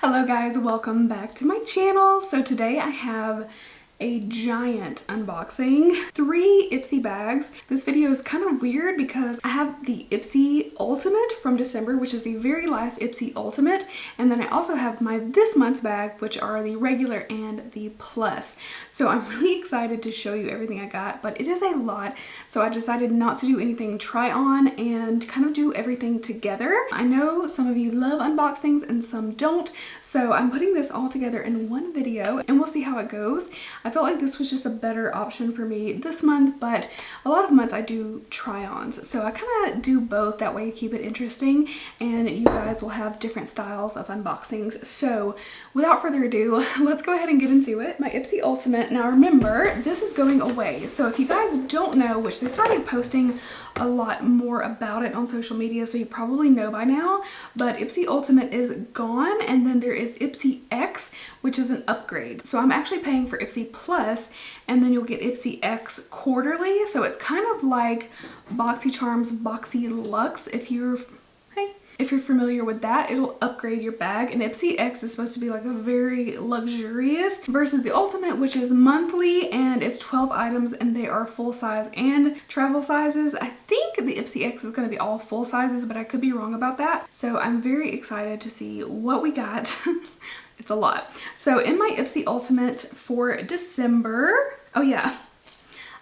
Hello guys, welcome back to my channel. So today I have a giant unboxing. 3 Ipsy bags. This video is kind of weird because I have the Ipsy Ultimate from December, which is the very last Ipsy Ultimate, and then I also have my this month's bag, which are the regular and the plus. So I'm really excited to show you everything I got, but it is a lot, so I decided not to do anything try on and kind of do everything together. I know some of you love unboxings and some don't, so I'm putting this all together in one video and we'll see how it goes. I felt like this was just a better option for me this month, but a lot of months I do try-ons, so I kind of do both. That way you keep it interesting and you guys will have different styles of unboxings. So without further ado, let's go ahead and get into it. My Ipsy Ultimate. Now remember, this is going away, so if you guys don't know, which they started posting a lot more about it on social media, so you probably know by now, but Ipsy Ultimate is gone, and then there is Ipsy X, which is an upgrade. So I'm actually paying for Ipsy Plus, and then you'll get Ipsy X quarterly, so it's kind of like BoxyCharm's Boxy Luxe. If you're familiar with that, it'll upgrade your bag, and Ipsy X is supposed to be like a very luxurious versus the Ultimate, which is monthly and it's 12 items and they are full size and travel sizes. I think the Ipsy X is going to be all full sizes, but I could be wrong about that. So I'm very excited to see what we got. It's a lot. So in my Ipsy Ultimate for December, oh yeah,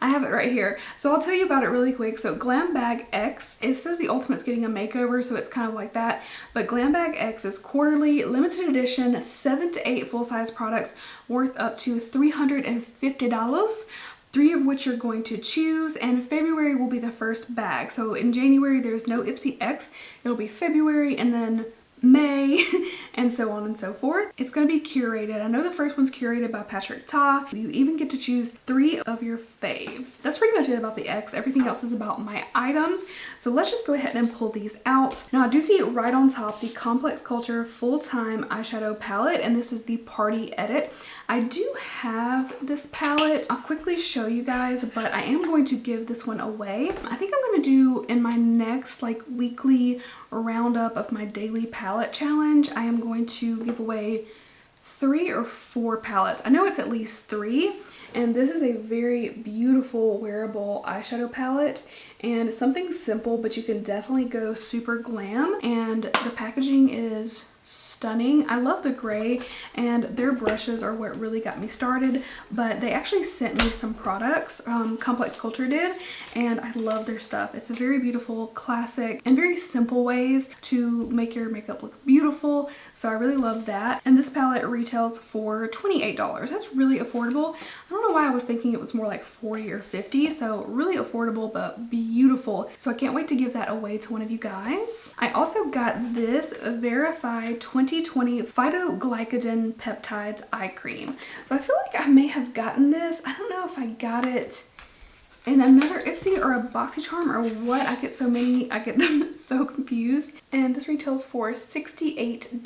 I have it right here. So I'll tell you about it really quick. So Glam Bag X, it says the Ultimate's getting a makeover, so it's kind of like that. But Glam Bag X is quarterly, limited edition, 7 to 8 full-size products worth up to $350. 3 of which you're going to choose, and February will be the first bag. So in January, there's no Ipsy X. It'll be February and then May and so on and so forth. It's going to be curated. I know the first one's curated by Patrick Ta. You even get to choose 3 of your faves. That's pretty much it about the X. Everything else is about my items. So let's just go ahead and pull these out. Now I do see right on top the Complex Culture Full-Time Eyeshadow Palette, and this is the Party Edit. I do have this palette. I'll quickly show you guys, but I am going to give this one away. I think I'm going to do in my next like weekly roundup of my daily palette challenge, I am going to give away 3 or 4 palettes. I know it's at least 3, and this is a very beautiful wearable eyeshadow palette and something simple, but you can definitely go super glam, and the packaging is stunning. I love the gray, and their brushes are what really got me started, but they actually sent me some products, Complex Culture did, and I love their stuff. It's a very beautiful, classic, and very simple ways to make your makeup look beautiful, so I really love that. And this palette retails for $28. That's really affordable. I don't know why I was thinking it was more like 40 or 50, so really affordable but beautiful. So I can't wait to give that away to one of you guys. I also got this Verified 2020 Phytoglycogen Peptides Eye Cream. So I feel like I may have gotten this. I don't know if I got it in another Ipsy or a BoxyCharm or what. I get so many, I get them so confused. And this retails for $68.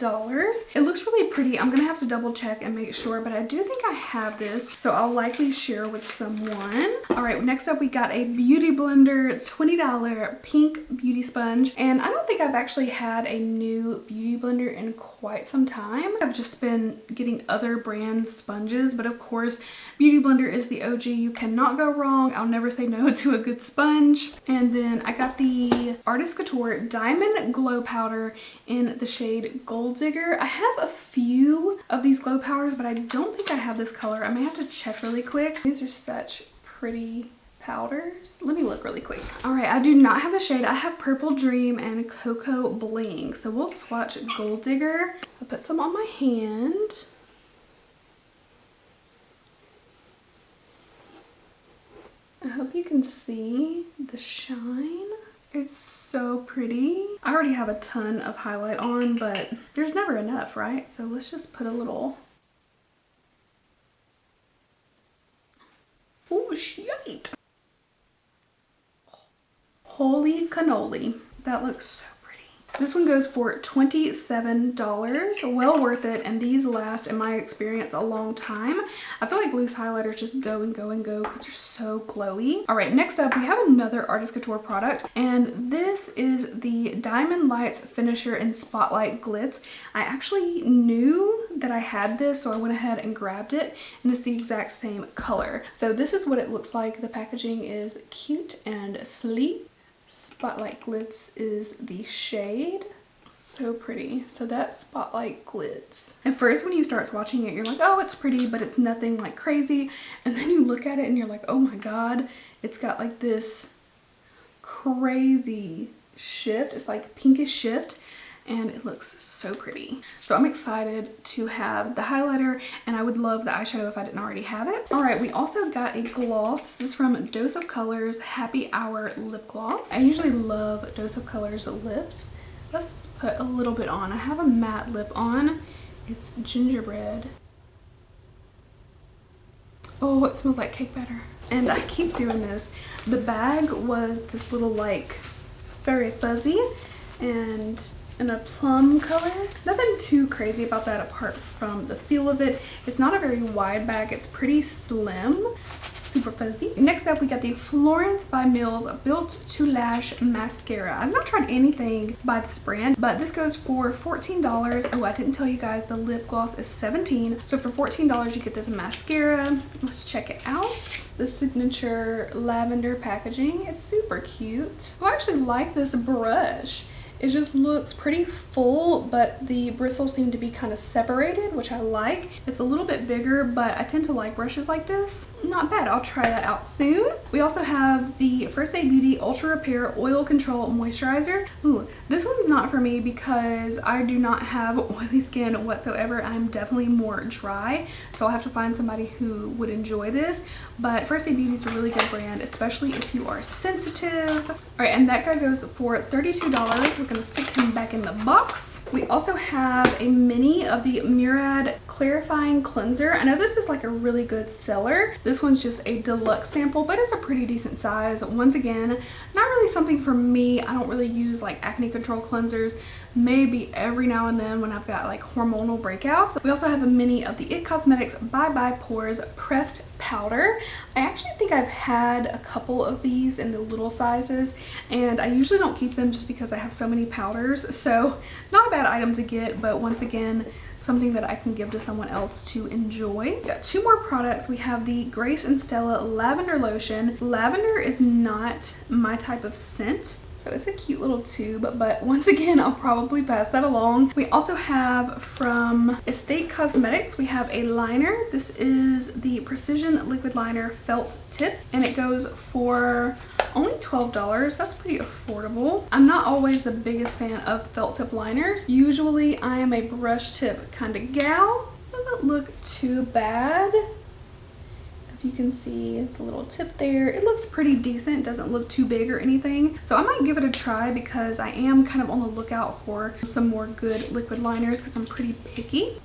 It looks really pretty. I'm gonna have to double check and make sure, but I do think I have this, so I'll likely share with someone. All right, next up we got a Beauty Blender $20 pink beauty sponge, and I don't think I've actually had a new beauty blender in quite some time. I've just been getting other brands sponges, but of course Beauty Blender is the OG. You cannot go wrong. I'll never say no to a good sponge. And then I got the Artist Couture Diamond Glow Powder in the shade Gold Digger. I have a few of these glow powders, but I don't think I have this color. I may have to check really quick. These are such pretty powders. Let me look really quick. All right, I do not have the shade. I have Purple Dream and Cocoa Bling. So we'll swatch Gold Digger. I'll put some on my hand. I hope you can see the shine. It's so pretty. I already have a ton of highlight on, but there's never enough, right? So let's just put a little. Oh, shite. Holy cannoli. That looks so pretty. This one goes for $27, well worth it, and these last, in my experience, a long time. I feel like loose highlighters just go and go and go because they're so glowy. All right, next up we have another Artist Couture product, and this is the Diamond Lights Finisher in Spotlight Glitz. I actually knew that I had this, so I went ahead and grabbed it, and it's the exact same color. So this is what it looks like. The packaging is cute and sleek. Spotlight Glitz is the shade. So pretty. So that's Spotlight Glitz. At first when you start swatching it, you're like, oh, it's pretty, but it's nothing like crazy. And then you look at it and you're like, oh my god, it's got like this crazy shift. It's like pinkish shift, and it looks so pretty. So I'm excited to have the highlighter, and I would love the eyeshadow if I didn't already have it. All right, we also got a gloss. This is from Dose of Colors Happy Hour Lip Gloss. I usually love Dose of Colors lips. Let's put a little bit on. I have a matte lip on. It's gingerbread. Oh, it smells like cake batter. And I keep doing this. The bag was this little like very fuzzy and in a plum color. Nothing too crazy about that apart from the feel of it. It's not a very wide bag. It's pretty slim. Super fuzzy. Next up, we got the Florence by Mills Built to Lash Mascara. I've not tried anything by this brand, but this goes for $14. Oh, I didn't tell you guys the lip gloss is $17. So for $14, you get this mascara. Let's check it out. The signature lavender packaging. It's super cute. I actually like this brush. It just looks pretty full, but the bristles seem to be kind of separated, which I like. It's a little bit bigger, but I tend to like brushes like this. Not bad. I'll try that out soon. We also have the First Aid Beauty Ultra Repair Oil Control Moisturizer. Ooh, this one's not for me because I do not have oily skin whatsoever. I'm definitely more dry, so I'll have to find somebody who would enjoy this. But First Aid Beauty is a really good brand, especially if you are sensitive. All right, and that guy goes for $32. We're gonna stick him back in the box. We also have a mini of the Murad Clarifying Cleanser. I know this is like a really good seller. This one's just a deluxe sample, but it's a pretty decent size. Once again, not really something for me. I don't really use like acne control cleansers. Maybe every now and then when I've got like hormonal breakouts. We also have a mini of the It Cosmetics Bye Bye Pores Pressed Powder. I actually think I've had a couple of these in the little sizes, and I usually don't keep them just because I have so many powders. So not a bad item to get, but once again, something that I can give to someone else to enjoy. We got two more products. We have the Grace and Stella Lavender Lotion. Lavender is not my type of scent, so it's a cute little tube, but once again, I'll probably pass that along. We also have from Estate Cosmetics, we have a liner. This is the Precision Liquid Liner Felt Tip, and it goes for only $12. That's pretty affordable. I'm not always the biggest fan of felt tip liners. Usually I am a brush tip kind of gal. Doesn't look too bad. If you can see the little tip there, it looks pretty decent. Doesn't look too big or anything. So I might give it a try because I am kind of on the lookout for some more good liquid liners because I'm pretty picky.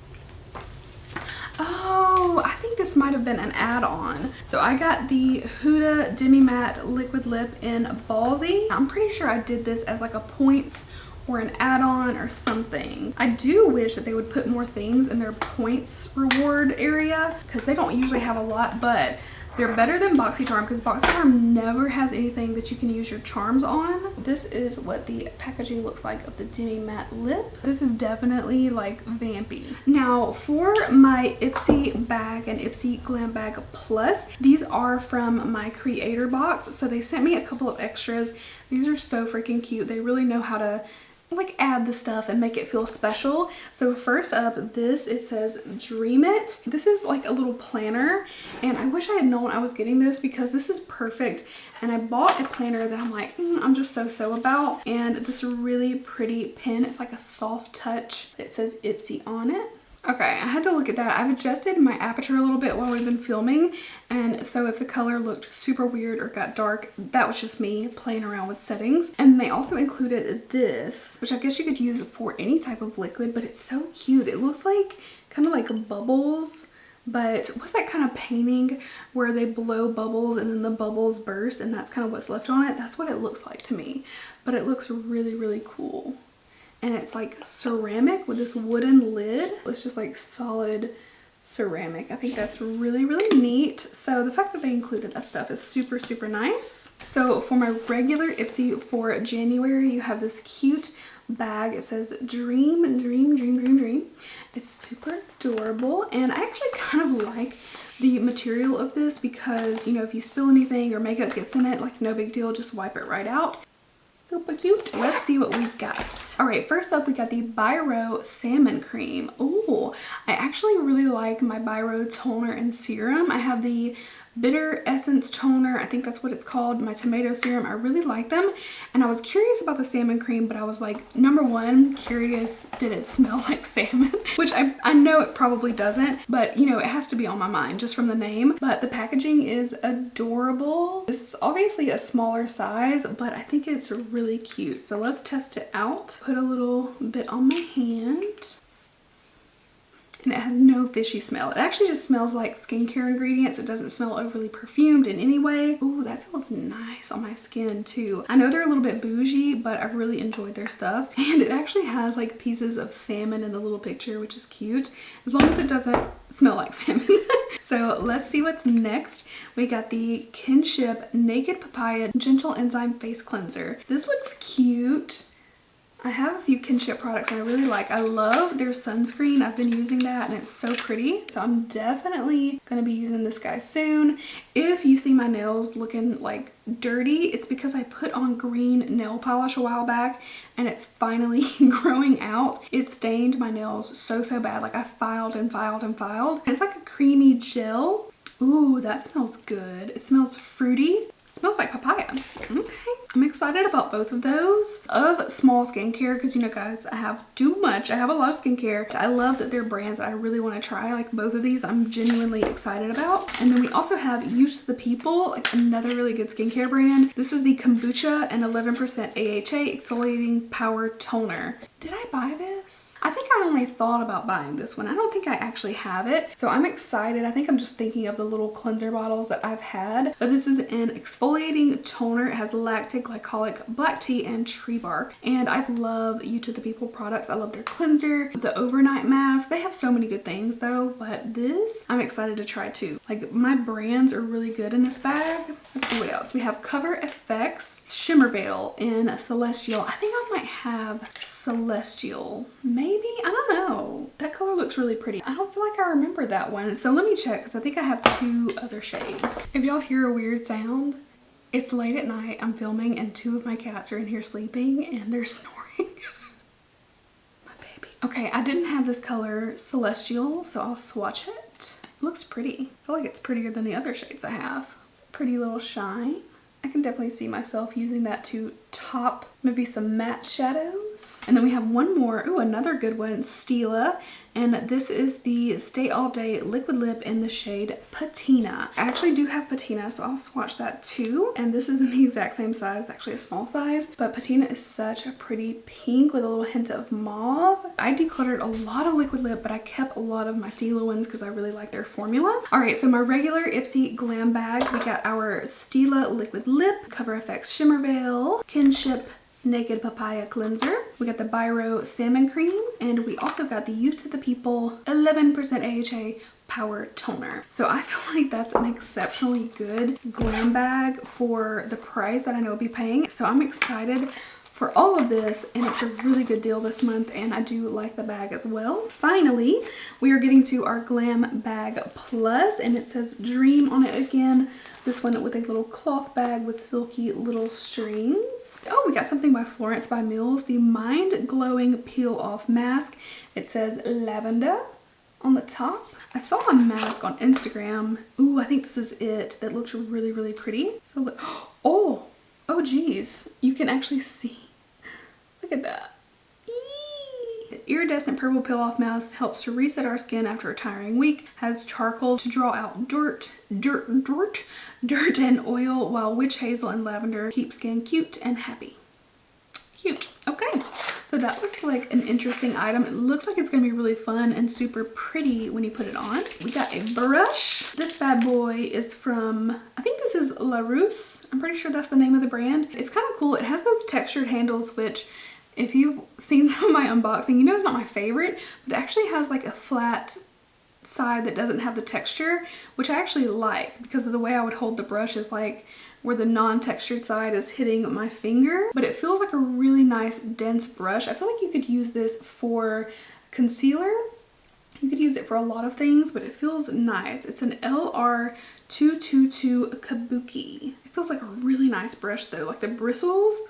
Oh, I think this might have been an add-on. So I got the Huda Demi Matte Liquid Lip in Ballsy. I'm pretty sure I did this as like a points or an add-on or something. I do wish that they would put more things in their points reward area because they don't usually have a lot, but they're better than BoxyCharm because BoxyCharm never has anything that you can use your charms on. This is what the packaging looks like of the Demi Matte Lip. This is definitely like vampy. Now for my Ipsy bag and Ipsy Glam Bag Plus, these are from my creator box. So they sent me a couple of extras. These are so freaking cute. They really know how to like add the stuff and make it feel special. So first up, this, it says Dream It. This is like a little planner, and I wish I had known I was getting this because this is perfect. And I bought a planner that I'm like, I'm just so about, and this really pretty pen. It's like a soft touch. It says Ipsy on it. Okay, I had to look at that. I've adjusted my aperture a little bit while we've been filming, and so if the color looked super weird or got dark, that was just me playing around with settings. And they also included this, which I guess you could use for any type of liquid, but it's so cute. It looks like kind of like bubbles, but what's that kind of painting where they blow bubbles and then the bubbles burst and that's kind of what's left on it? That's what it looks like to me, but it looks really, really cool. and it's like ceramic with this wooden lid. It's just like solid ceramic. I think that's really, really neat. So the fact that they included that stuff is super, super nice. So for my regular Ipsy for January, you have this cute bag. It says dream, dream, dream, dream, dream. It's super adorable, and I actually kind of like the material of this because, you know, if you spill anything or makeup gets in it, like no big deal, just wipe it right out. Super cute. Let's see what we've got. All right, first up we got the Biro Salmon Cream. Oh, I actually really like my Biro toner and serum. I have the Bitter Essence toner, I think that's what it's called, my tomato serum. I really like them, and I was curious about the salmon cream, but I was like, number one, curious, did it smell like salmon? Which I know it probably doesn't, but you know, it has to be on my mind just from the name. But the packaging is adorable. This is obviously a smaller size, but I think it's really cute. So let's test it out. Put a little bit on my hand. And it has no fishy smell. It actually just smells like skincare ingredients. It doesn't smell overly perfumed in any way. Ooh, that feels nice on my skin too. I know they're a little bit bougie, but I've really enjoyed their stuff. And it actually has like pieces of salmon in the little picture, which is cute, as long as it doesn't smell like salmon. So let's see what's next. We got the Kinship Naked Papaya Gentle Enzyme Face Cleanser. This looks cute. I have a few Kinship products I really like. I love their sunscreen. I've been using that and it's so pretty. So I'm definitely going to be using this guy soon. If you see my nails looking like dirty, it's because I put on green nail polish a while back and it's finally growing out. It stained my nails so bad. Like I filed and filed and filed. It's like a creamy gel. Ooh, that smells good. It smells fruity. It smells like papaya. Okay. I'm excited about both of those. Of small skincare, because you know guys, I have too much. I have a lot of skincare. I love that they're brands that I really want to try. Like both of these I'm genuinely excited about. And then we also have Youth to the People, like another really good skincare brand. This is the Kombucha and 11% AHA Exfoliating Power Toner. Did I buy this? I think I only thought about buying this one. I don't think I actually have it. So I'm excited. I think I'm just thinking of the little cleanser bottles that I've had. But this is an exfoliating toner. It has lactic, glycolic, black tea, and tree bark. And I love Youth to the People products. I love their cleanser, the overnight mask. They have so many good things though. But this, I'm excited to try too. Like my brands are really good in this bag. Let's see what else. We have Cover FX Shimmer Veil in Celestial. I think I might have Celestial. Maybe? I don't know. That color looks really pretty. I don't feel like I remember that one. So let me check because I think I have 2 other shades. If y'all hear a weird sound, it's late at night. I'm filming and 2 of my cats are in here sleeping and they're snoring. My baby. Okay, I didn't have this color Celestial, so I'll swatch it. It looks pretty. I feel like it's prettier than the other shades I have. It's a pretty little shine. I can definitely see myself using that to top maybe some matte shadows. And then we have one more. Ooh, another good one, Stila. And this is the Stay All Day Liquid Lip in the shade Patina. I actually do have Patina, so I'll swatch that too. And this is in the exact same size, actually a small size. But Patina is such a pretty pink with a little hint of mauve. I decluttered a lot of liquid lip, but I kept a lot of my Stila ones because I really like their formula. All right, so my regular Ipsy Glam Bag, we got our Stila Liquid Lip, Cover FX Shimmer Veil, Kinship Naked Papaya Cleanser. We got the Biro Salmon Cream, and we also got the Youth to the People 11% AHA Power Toner. So I feel like that's an exceptionally good glam bag for the price that I know I'll be paying. So I'm excited for all of this, and it's a really good deal this month, and I do like the bag as well. Finally, we are getting to our Glam Bag Plus, and it says Dream on it again. This one with a little cloth bag with silky little strings. Oh, we got something by Florence by Mills, the Mind Glowing Peel Off Mask. It says lavender on the top. I saw a mask on Instagram. Ooh, I think this is it. That looks really, really pretty. So look, oh geez, you can actually see. Look at that. The iridescent purple peel off mask helps to reset our skin after a tiring week, has charcoal to draw out dirt and oil, while witch hazel and lavender keep skin cute and happy. Cute. Okay, so that looks like an interesting item. It looks like it's gonna be really fun and super pretty when you put it on. We got a brush. This bad boy is from, I think this is La Rousse. I'm pretty sure that's the name of the brand. It's kind of cool. It has those textured handles, which If you've seen some of my unboxing, you know it's not my favorite, but it actually has like a flat side that doesn't have the texture, which I actually like because of the way I would hold the brush is like where the non-textured side is hitting my finger, but it feels like a really nice dense brush. I feel like you could use this for concealer. You could use it for a lot of things, but it feels nice. It's an LR222 Kabuki. It feels like a really nice brush though. Like the bristles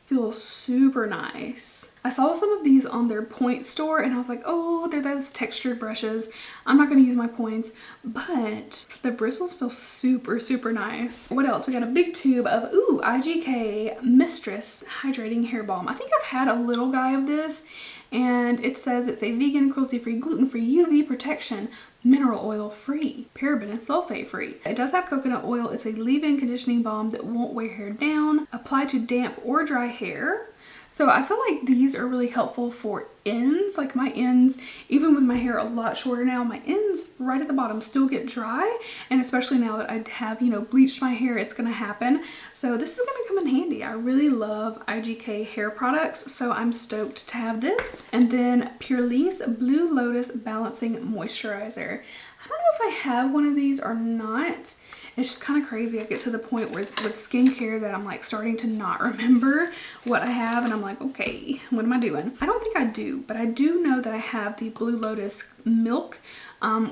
feel super nice. I saw some of these on their point store and I was like, oh, they're those textured brushes. I'm not gonna use my points, but the bristles feel super, super nice. What else? We got a big tube of, ooh, IGK Mistress Hydrating Hair Balm. I think I've had a little guy of this, and it says it's a vegan, cruelty-free, gluten-free, UV protection, mineral oil free, paraben and sulfate free. It does have coconut oil. It's a leave-in conditioning balm that won't weigh hair down. Apply to damp or dry hair. So I feel like these are really helpful for ends. Like my ends, even with my hair a lot shorter now, my ends right at the bottom still get dry. And especially now that I have, you know, bleached my hair, it's gonna happen. So this is gonna come in handy. I really love IGK hair products, so I'm stoked to have this. And then Purelisse Blue Lotus Balancing Moisturizer. I don't know if I have one of these or not. It's just kind of crazy. I get to the point where with skincare that I'm like starting to not remember what I have, and I'm like, okay, what am I doing? I don't think I do, but I do know that I have the Blue Lotus Milk,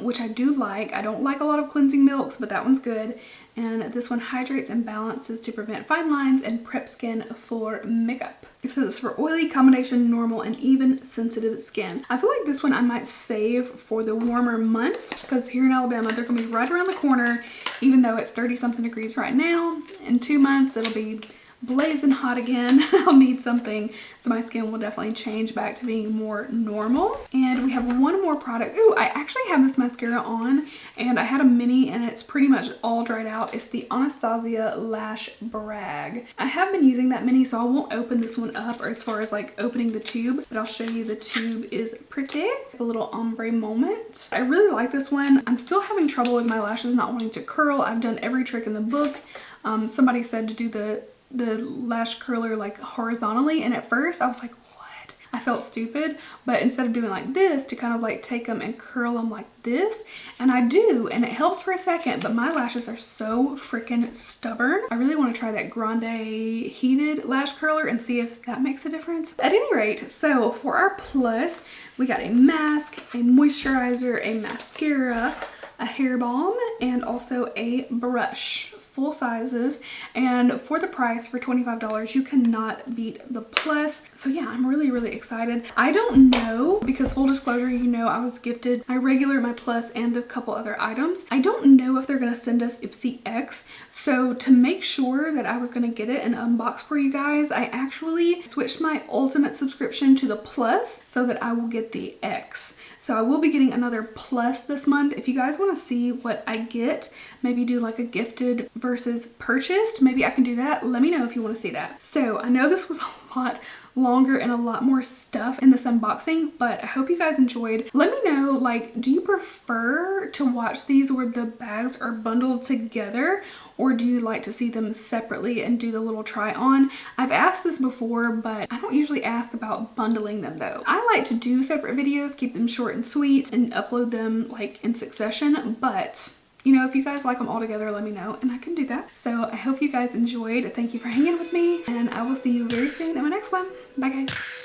which I do like. I don't like a lot of cleansing milks, but that one's good. And this one hydrates and balances to prevent fine lines and prep skin for makeup. It says it's for oily, combination, normal, and even sensitive skin. I feel like this one I might save for the warmer months because here in Alabama, they're gonna be right around the corner, even though it's 30-something degrees right now. In 2 months, it'll be blazing hot again. I'll need something, so my skin will definitely change back to being more normal. And we have one more product. Ooh, I actually have this mascara on, and I had a mini and it's pretty much all dried out. It's the Anastasia Lash Brag. I have been using that mini, so I won't open this one up, or as far as like opening the tube, but I'll show you the tube is pretty. A little ombre moment. I really like this one. I'm still having trouble with my lashes not wanting to curl. I've done every trick in the book. Somebody said to do the lash curler like horizontally, and at first I was like, what? I felt stupid, but instead of doing like this, to kind of like take them and curl them like this, and I do, and it helps for a second, but my lashes are so freaking stubborn. I really want to try that Grande heated lash curler and see if that makes a difference. At any rate, so for our plus, we got a mask, a moisturizer, a mascara, a hair balm, and also a brush. Full sizes, and for the price, for $25, you cannot beat the plus. So yeah, I'm really excited. I don't know, because full disclosure, you know, I was gifted my regular, my plus, and a couple other items. I don't know if they're gonna send us Ipsy X, so to make sure that I was gonna get it and unbox for you guys, I actually switched my ultimate subscription to the plus so that I will get the X. So I will be getting another plus this month. If you guys want to see what I get, maybe do like a gifted versus purchased, maybe I can do that. Let me know if you want to see that. So I know this was a lot longer and a lot more stuff in this unboxing, but I hope you guys enjoyed. Let me know, like, do you prefer to watch these where the bags are bundled together, or do you like to see them separately and do the little try on? I've asked this before, but I don't usually ask about bundling them though. I like to do separate videos, keep them short and sweet, and upload them like in succession, but you know, if you guys like them all together, let me know and I can do that. So I hope you guys enjoyed. Thank you for hanging with me, and I will see you very soon in my next one. Bye guys.